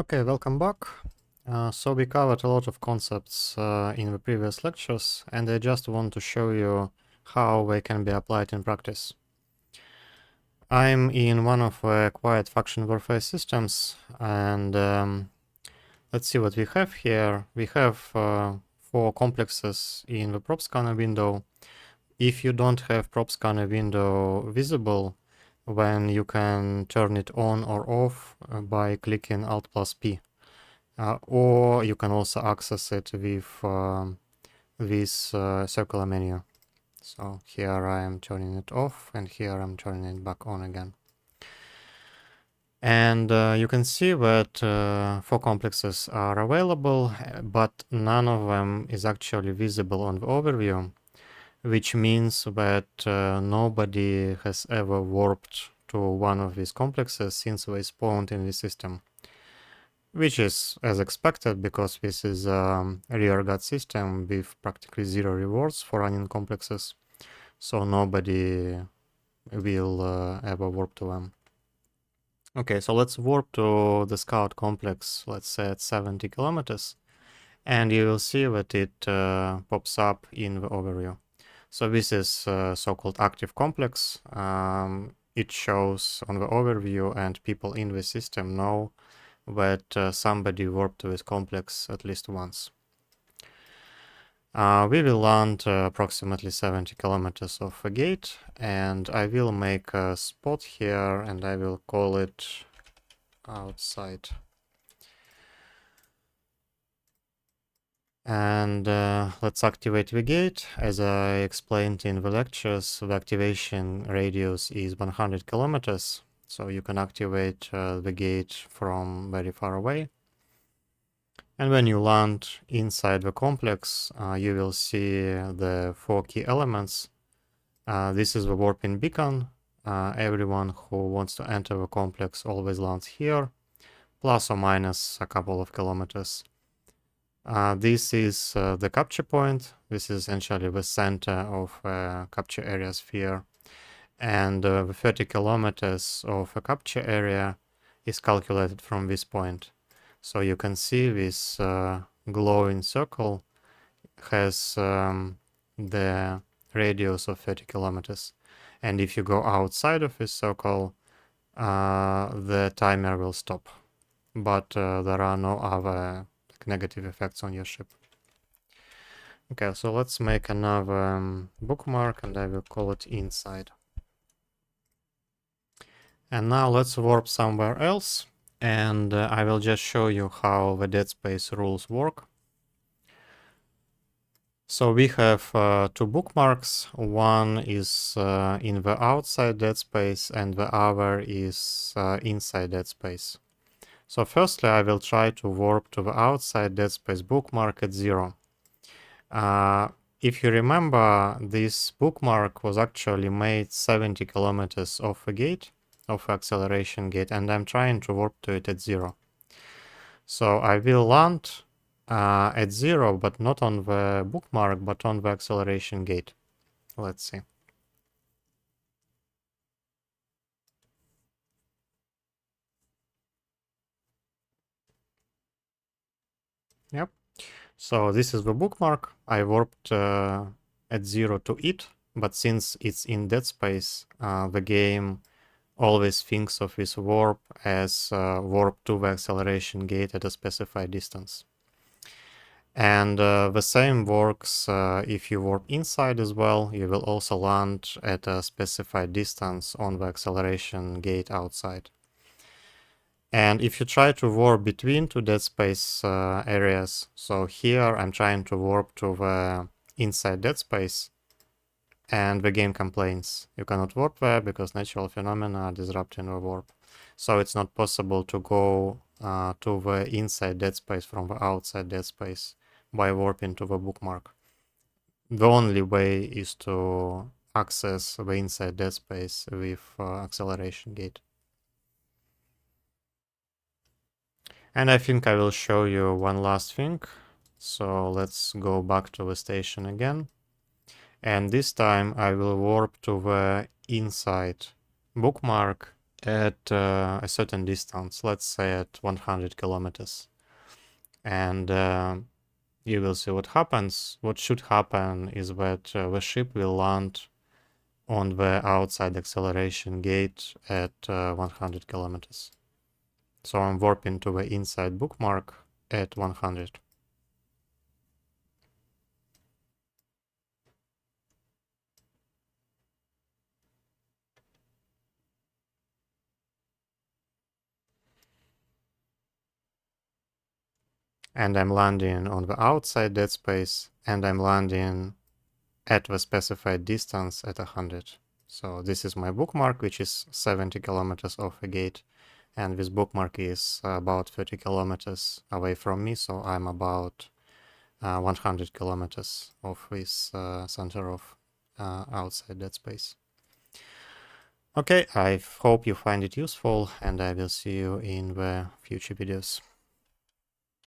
Okay, welcome back. So we covered a lot of concepts in the previous lectures, and I just want to show you how they can be applied in practice. I'm in one of the quiet function warfare systems, and let's see what we have here. We have 4 complexes in the prop scanner window. If you don't have prop scanner window visible, then you can turn it on or off by clicking Alt plus P. Or you can also access it with this circular menu. So here I am turning it off, and here I'm turning it back on again. And you can see that 4 complexes are available, but none of them is actually visible on the overview, which means that nobody has ever warped to one of these complexes since they spawned in the system. Which is as expected, because this is a rearguard system with practically 0 rewards for running complexes, so nobody will ever warp to them. Okay, so let's warp to the Scout complex, let's say at 70 kilometers, and you will see that it pops up in the overview. So this is so-called active complex. It shows on the overview, and people in the system know that somebody warped to this complex at least once. We will land approximately 70 kilometers off a gate, and I will make a spot here, and I will call it outside. And let's activate the gate. As I explained in the lectures, the activation radius is 100 kilometers, so you can activate the gate from very far away. And when you land inside the complex, you will see the 4 key elements. This is the warping beacon. Everyone who wants to enter the complex always lands here, plus or minus a couple of kilometers. This is the capture point. This is essentially the center of capture area sphere. And the 30 kilometers of a capture area is calculated from this point. So you can see this glowing circle has the radius of 30 kilometers. And if you go outside of this circle, the timer will stop. But there are no other negative effects on your ship. Okay, so let's make another bookmark, and I will call it inside. And now let's warp somewhere else, and I will just show you how the dead space rules work. So we have 2 bookmarks. One is in the outside dead space, and the other is inside dead space. So firstly, I will try to warp to the outside dead space bookmark at 0. If you remember, this bookmark was actually made 70 kilometers off a gate, of acceleration gate, and I'm trying to warp to it at 0. So I will land at 0, but not on the bookmark, but on the acceleration gate. Let's see. Yep. So this is the bookmark. I warped at 0 to it, but since it's in dead space, the game always thinks of this warp as warp to the acceleration gate at a specified distance. And the same works if you warp inside as well. You will also land at a specified distance on the acceleration gate outside. And if you try to warp between 2 dead space areas, so here I'm trying to warp to the inside dead space, and the game complains. You cannot warp there because natural phenomena are disrupting the warp. So it's not possible to go to the inside dead space from the outside dead space by warping to the bookmark. The only way is to access the inside dead space with acceleration gate. And I think I will show you one last thing. So let's go back to the station again. And this time I will warp to the inside bookmark at a certain distance, let's say at 100 kilometers. And you will see what happens. What should happen is that the ship will land on the outside acceleration gate at 100 kilometers. So I'm warping to the inside bookmark at 100. And I'm landing on the outside dead space, and I'm landing at the specified distance at 100. So this is my bookmark, which is 70 kilometers off the gate, and this bookmark is about 30 kilometers away from me, so I'm about 100 kilometers off this center of outside dead space. Okay, I hope you find it useful, and I will see you in the future videos.